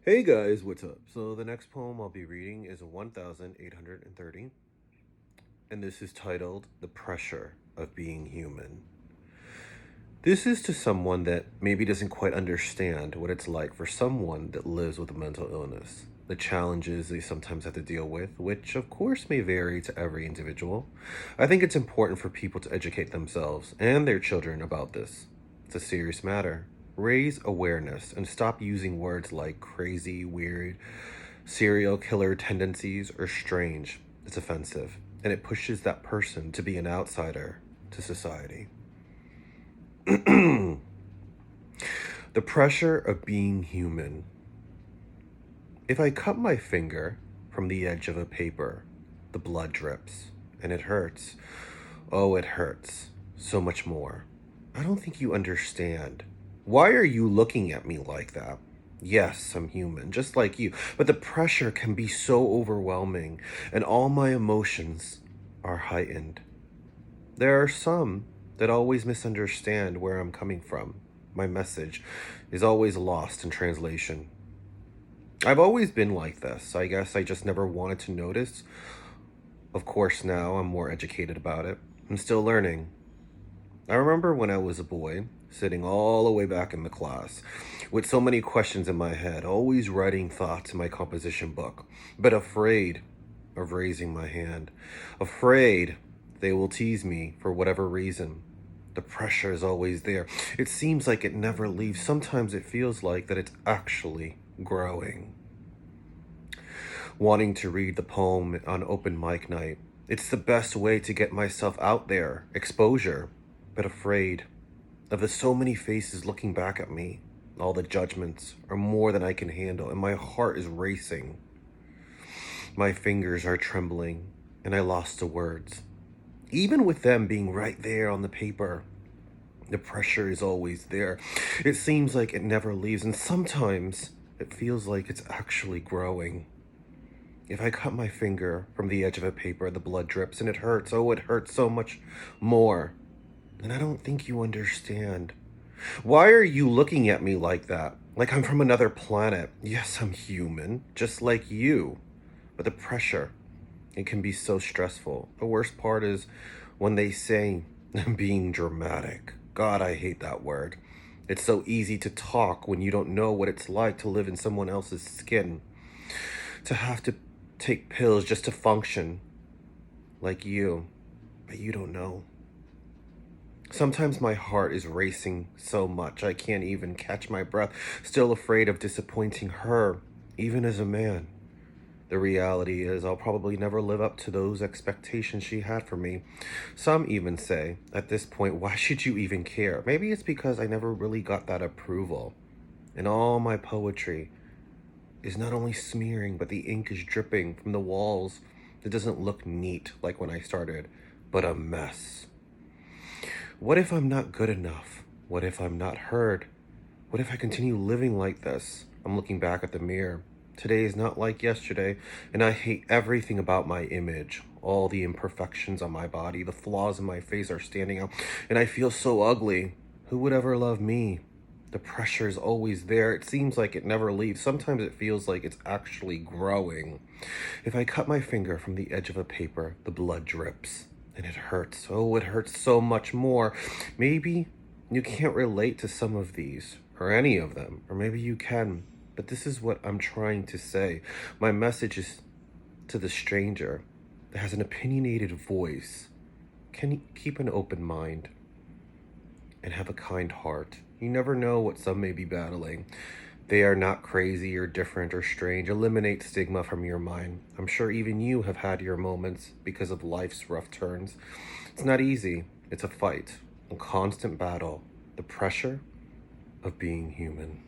Hey guys, what's up? So the next poem I'll be reading is 1830, and this is titled The Pressure of Being Human. This is to someone that maybe doesn't quite understand what it's like for someone that lives with a mental illness, the challenges they sometimes have to deal with, which of course may vary to every individual. I think it's important for people to educate themselves and their children about this. It's a serious matter. Raise awareness and stop using words like crazy, weird, serial killer tendencies, or strange. It's offensive, and it pushes that person to be an outsider to society. The pressure of being human. If I cut my finger from the edge of a paper, the blood drips, and it hurts. Oh, it hurts so much more. I don't think you understand. Why are you looking at me like that? Yes, I'm human, just like you, but the pressure can be so overwhelming, and all my emotions are heightened. There are some that always misunderstand where I'm coming from. My message is always lost in translation. I've always been like this. I guess I just never wanted to notice. Of course, now I'm more educated about it. I'm still learning. I remember when I was a boy, sitting all the way back in the class, with so many questions in my head, always writing thoughts in my composition book, but afraid of raising my hand, afraid they will tease me for whatever reason. The pressure is always there. It seems like it never leaves. Sometimes it feels like that it's actually growing. Wanting to read the poem on open mic night. It's the best way to get myself out there, exposure, but afraid of the so many faces looking back at me. All the judgments are more than I can handle, and my heart is racing. My fingers are trembling, and I lost the words. Even with them being right there on the paper, the pressure is always there. It seems like it never leaves, and sometimes it feels like it's actually growing. If I cut my finger from the edge of a paper, the blood drips, and it hurts. Oh, it hurts so much more. And I don't think you understand. Why are you looking at me like that? Like I'm from another planet. Yes, I'm human, just like you. But the pressure, it can be so stressful. The worst part is when they say I'm being dramatic. God, I hate that word. It's so easy to talk when you don't know what it's like to live in someone else's skin. To have to take pills just to function like you, but you don't know. Sometimes my heart is racing so much I can't even catch my breath, still afraid of disappointing her, even as a man. The reality is I'll probably never live up to those expectations she had for me. Some even say, at this point, why should you even care? Maybe it's because I never really got that approval. And all my poetry is not only smearing, but the ink is dripping from the walls. It doesn't look neat like when I started, but a mess. What if I'm not good enough? What if I'm not heard? What if I continue living like this? I'm looking back at the mirror. Today is not like yesterday, and I hate everything about my image. All the imperfections on my body, the flaws in my face are standing out, and I feel so ugly. Who would ever love me? The pressure is always there. It seems like it never leaves. Sometimes it feels like it's actually growing. If I cut my finger from the edge of a paper, the blood drips. And it hurts. Oh, it hurts so much more. Maybe you can't relate to some of these, or any of them, or maybe you can. But this is what I'm trying to say. My message is to the stranger that has an opinionated voice. Can you keep an open mind and have a kind heart? You never know what some may be battling. They are not crazy or different or strange. Eliminate stigma from your mind. I'm sure even you have had your moments because of life's rough turns. It's not easy. It's a fight, a constant battle, the pressure of being human.